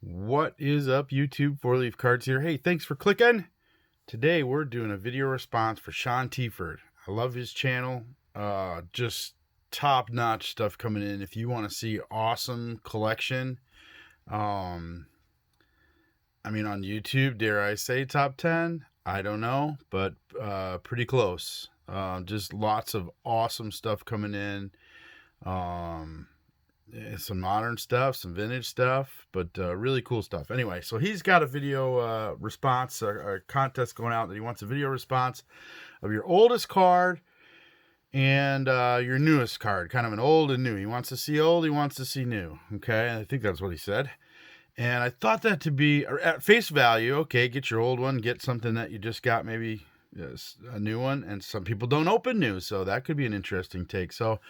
What is up, YouTube? Four Leaf Cards here. Hey, thanks for clicking. Today we're doing a video response for Teaford. I love his channel. Just top-notch stuff coming in. If you want to see awesome collection, on YouTube, dare I say top 10? I don't know, but pretty close. Just lots of awesome stuff coming in. Some modern stuff, some vintage stuff, but really cool stuff. Anyway, so he's got a video response, a contest going out that he wants a video response of your oldest card and your newest card, kind of an old and new. He wants to see old, he wants to see new. Okay, I think that's what he said. And I thought that to be, at face value, okay, get your old one, get something that you just got, maybe a new one. And some people don't open new, so that could be an interesting take. So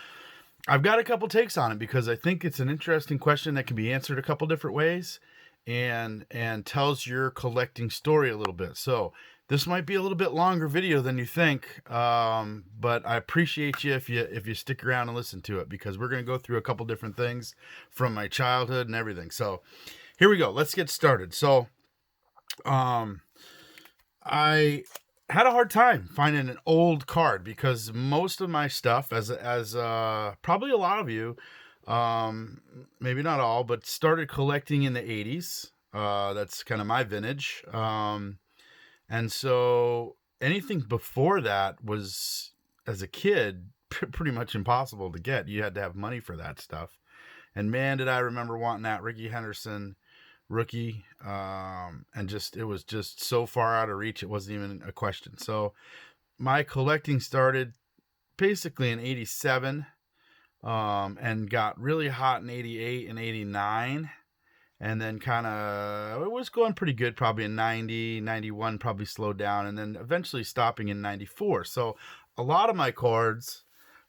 I've got a couple takes on it because I think it's an interesting question that can be answered a couple different ways and tells your collecting story a little bit. So this might be a little bit longer video than you think, but I appreciate you if you stick around and listen to it, because we're going to go through a couple different things from my childhood and everything. So here we go. Let's get started. So I had a hard time finding an old card because most of my stuff, as probably a lot of you, maybe not all, but started collecting in the 80s. That's kind of my vintage. And so anything before that was, as a kid, pretty much impossible to get. You had to have money for that stuff. And man, did I remember wanting that Rickey Henderson rookie, and it was just so far out of reach, it wasn't even a question. So my collecting started basically in 87, and got really hot in 88 and 89, and then it was going pretty good probably in 90, 91, probably slowed down, and then eventually stopping in 94. So a lot of my cards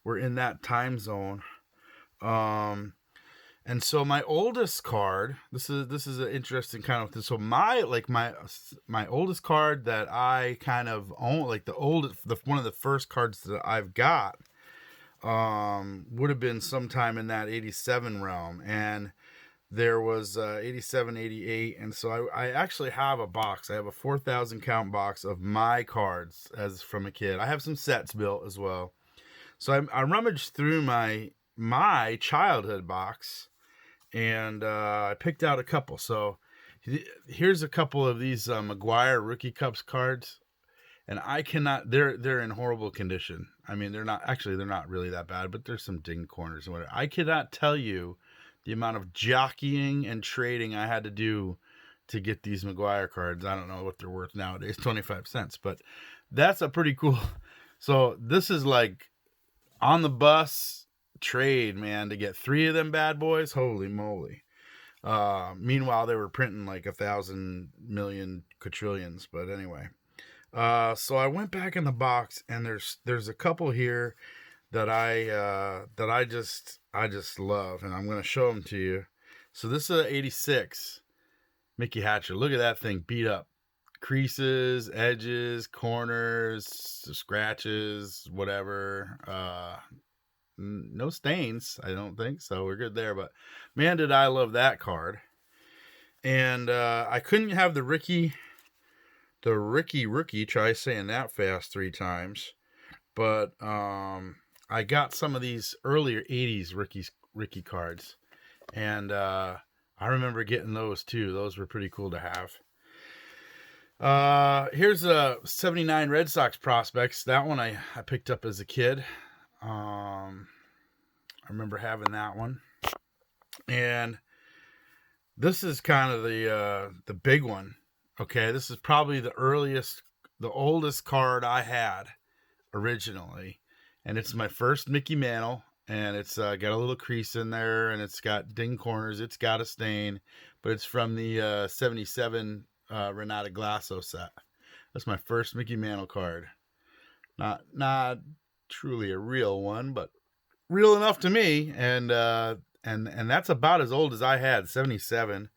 were in that time zone. And so my oldest card, this is an interesting kind of thing. So my oldest card that I kind of own, like one of the first cards that I've got, would have been sometime in that 87 realm. And there was 87, 88. And so I actually have a box. I have a 4,000 count box of my cards as from a kid. I have some sets built as well. So I rummaged through my childhood box, and I picked out a couple. So here's a couple of these McGuire Rookie Cups cards, and I cannot. They're in horrible condition. I mean, they're not really that bad, but there's some ding corners and whatever. I cannot tell you the amount of jockeying and trading I had to do to get these McGuire cards. I don't know what they're worth nowadays, 25 cents, but that's a pretty cool. So this is like on the bus trade, man, to get 3 of them bad boys. Holy moly. Meanwhile, they were printing like 1,000 million quadrillions. But anyway, so I went back in the box, and there's a couple here that I just love, and I'm going to show them to you. So this is an 86 Mickey Hatcher. Look at that thing beat up. Creases, edges, corners, scratches, whatever. No stains, I don't think, so we're good there. But man, did I love that card. And I couldn't have the Ricky rookie. Try saying that fast 3 times. But I got some of these earlier 80s Ricky cards, and I remember getting those too. Those were pretty cool to have. Here's a 79 Red Sox prospects. That one I picked up as a kid. I remember having that one. And this is kind of the big one. Okay, this is probably the oldest card I had originally. And it's my first Mickey Mantle. And it's got a little crease in there, and it's got ding corners. It's got a stain, but it's from the 77 Renata Glasso set. That's my first Mickey Mantle card. Not truly a real one, but real enough to me. And that's about as old as I had, 77.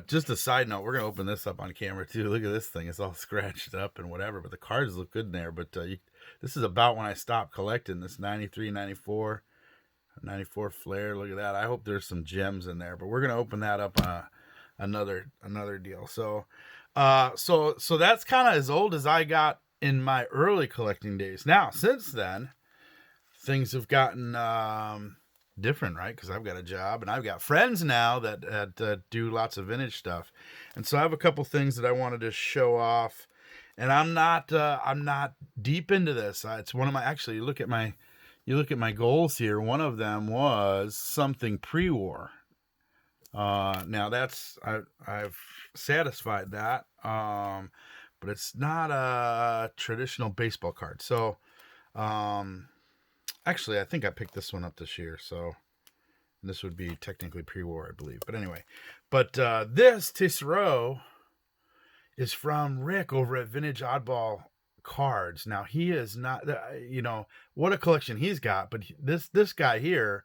Just a side note, we're gonna open this up on camera too. Look at this thing; it's all scratched up and whatever, but the cards look good in there. But this is about when I stopped collecting. This 93, 94 Flair. Look at that. I hope there's some gems in there, but we're gonna open that up another deal. So so that's kind of as old as I got in my early collecting days. Now, since then, things have gotten different, right? Because I've got a job and I've got friends now that do lots of vintage stuff, and so I have a couple things that I wanted to show off. And I'm not deep into this. It's one of my actually. You look at my goals here. One of them was something pre-war. Now I've satisfied that, but it's not a traditional baseball card. So, actually, I think I picked this one up this year. So this would be technically pre-war, I believe. But anyway, this Teaford is from Rick over at Vintage Oddball Cards. Now he is not, what a collection he's got, but this guy here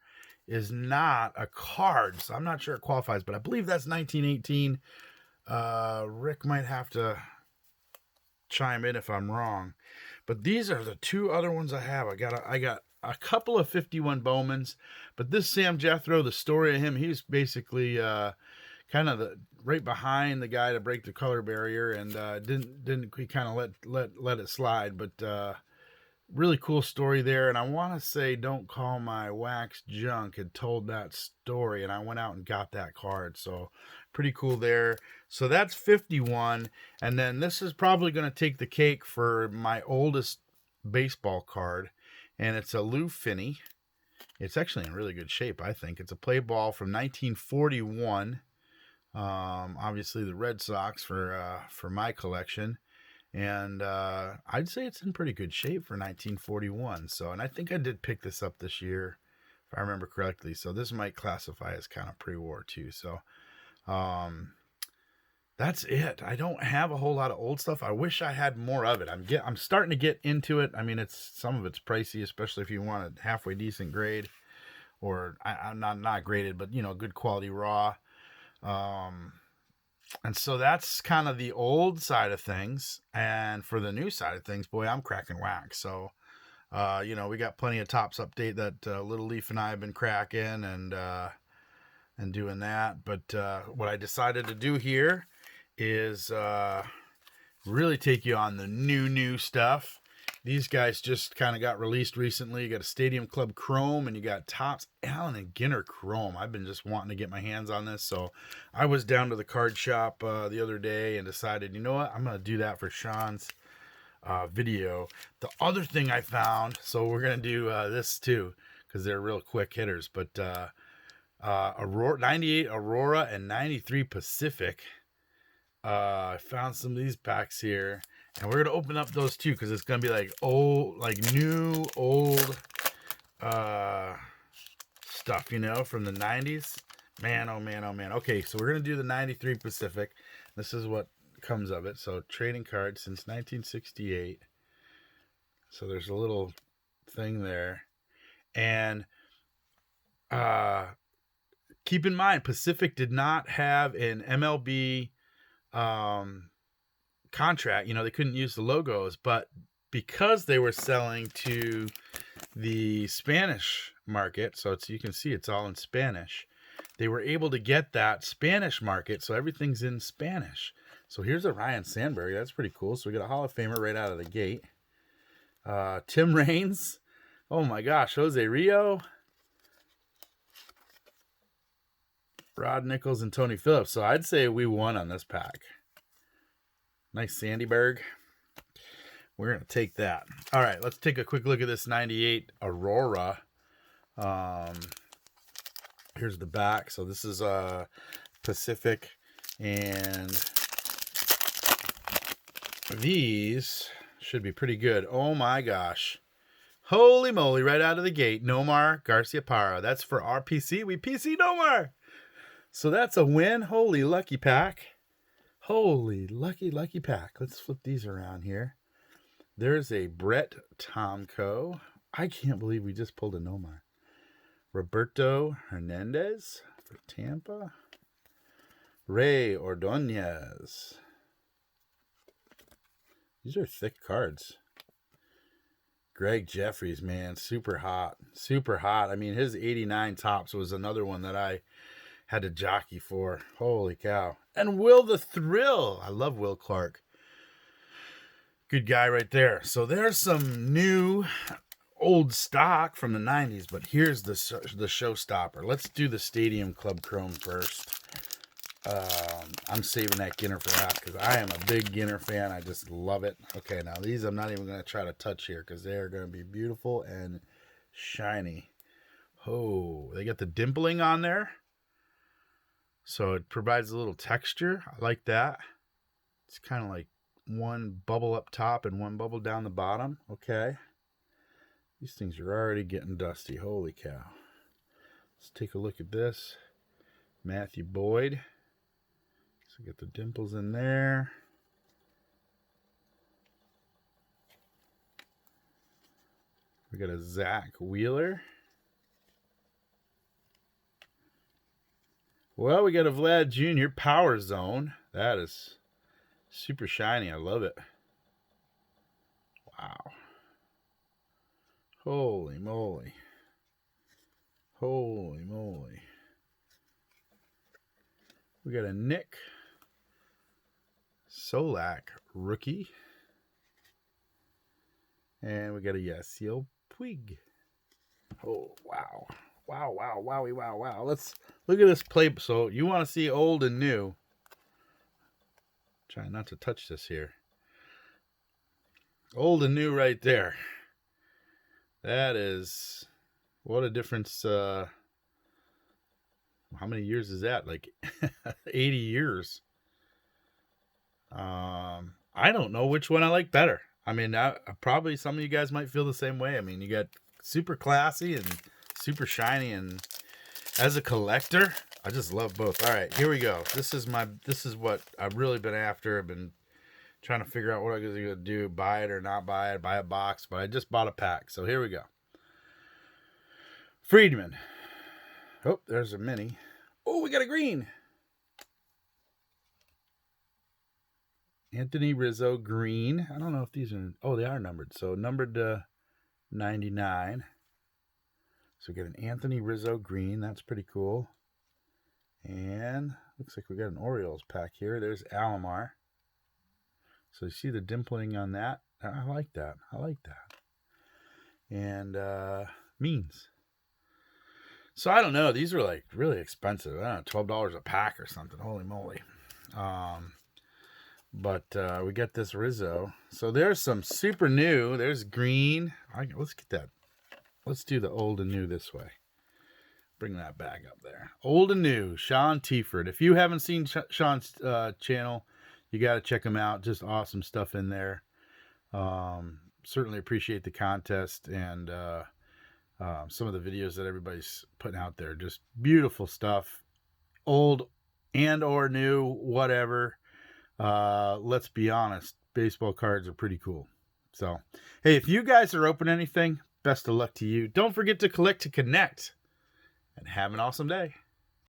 is not a card, so I'm not sure it qualifies, but I believe that's 1918. Rick might have to chime in if I'm wrong, but these are the two other ones I have. I got a couple of 51 Bowmans, but this Sam Jethro, the story of him, he's basically kind of right behind the guy to break the color barrier, and didn't he kind of let it slide, but really cool story there. And I want to say Don't Call My Wax Junk had told that story, and I went out and got that card, so pretty cool there. So that's 51, and then this is probably going to take the cake for my oldest baseball card, and it's a Lou Finney. It's actually in really good shape, I think. It's a play ball from 1941. Obviously the Red Sox for my collection. And I'd say it's in pretty good shape for 1941. So, and I think I did pick this up this year, if I remember correctly. So this might classify as kind of pre-war too. So that's it. I don't have a whole lot of old stuff. I wish I had more of it. I'm starting to get into it. I mean, some of it's pricey, especially if you want a halfway decent grade, or I'm not graded, but good quality raw. And so that's kind of the old side of things. And for the new side of things, boy, I'm cracking wax. So, we got plenty of Tops update that Little Leaf and I have been cracking and doing that. But what I decided to do here is really take you on the new stuff. These guys just kind of got released recently. You got a Stadium Club Chrome, and you got Topps Allen and Ginter Chrome. I've been just wanting to get my hands on this, so I was down to the card shop the other day and decided, you know what, I'm going to do that for Sean's video. The other thing I found, so we're going to do this too, because they're real quick hitters, but Aurora, 98 Aurora and 93 Pacific. I found some of these packs here. And we're going to open up those too, because it's going to be like new, old stuff, from the 90s. Man, oh man, oh man. Okay, so we're going to do the 93 Pacific. This is what comes of it. So trading cards since 1968. So there's a little thing there. And keep in mind, Pacific did not have an MLB contract. They couldn't use the logos, but because they were selling to the Spanish market, so you can see it's all in Spanish, they were able to get that Spanish market, so everything's in Spanish. So here's a Ryan Sandberg. That's pretty cool. So we got a Hall of Famer right out of the gate. Tim Raines. Oh my gosh, Jose Rio, Rod Nichols, and Tony Phillips. So I'd say we won on this pack. Nice Sandyberg. We're going to take that. All right, let's take a quick look at this 98 Aurora. Here's the back. So this is Pacific, and these should be pretty good. Oh my gosh. Holy moly, right out of the gate. Nomar Garciaparra. That's for our PC. We PC Nomar. So that's a win. Holy lucky pack. Holy lucky pack. Let's flip these around here. There's a Brett Tomko. I can't believe we just pulled a Nomar. Roberto Hernandez for Tampa. Ray Ordonez. These are thick cards. Greg Jeffries, man, super hot. Super hot. I mean, his 89 Topps was another one that I had to jockey for. Holy cow. And Will the Thrill. I love Will Clark. Good guy right there. So there's some new old stock from the 90s, but here's the showstopper. Let's do the Stadium Club Chrome first. I'm saving that Ginner for that because I am a big Ginner fan. I just love it. Okay, now these I'm not even going to try to touch here because they're going to be beautiful and shiny. Oh, they got the dimpling on there. So it provides a little texture. I like that. It's kind of like one bubble up top and one bubble down the bottom. Okay. These things are already getting dusty. Holy cow. Let's take a look at this. Matthew Boyd. So get the dimples in there. We got a Zach Wheeler. Well, we got a Vlad Jr. Power Zone. That is super shiny. I love it. Wow. Holy moly. Holy moly. We got a Nick Solak rookie. And we got a Yasiel Puig. Oh, wow. Wow, wow, wowie, wow, wow. Let's look at this play. So you want to see old and new. Try not to touch this here. Old and new right there. That is, what a difference. How many years is that? Like 80 years. I don't know which one I like better. I mean, probably some of you guys might feel the same way. I mean, you got super classy and super shiny, and as a collector, I just love both. All right, here we go. This is what I've really been after. I've been trying to figure out what I'm going to do, buy it or not buy it, buy a box, but I just bought a pack. So here we go. Friedman. Oh, there's a mini. Oh, we got a green. Anthony Rizzo green. I don't know if these are, oh, they are numbered. So numbered to 99. So we got an Anthony Rizzo green. That's pretty cool. And looks like we got an Orioles pack here. There's Alomar. So you see the dimpling on that. I like that. I like that. And Means. So I don't know. These are like really expensive. I don't know, $12 a pack or something. Holy moly. But we got this Rizzo. So there's some super new. There's green. Let's get that. Let's do the old and new this way. Bring that back up there. Old and new. Sean Teaford. If you haven't seen Sean's channel, you got to check him out. Just awesome stuff in there. Certainly appreciate the contest and some of the videos that everybody's putting out there. Just beautiful stuff. Old and or new, whatever. Let's be honest. Baseball cards are pretty cool. So, hey, if you guys are open anything, best of luck to you. Don't forget to collect to connect. And have an awesome day.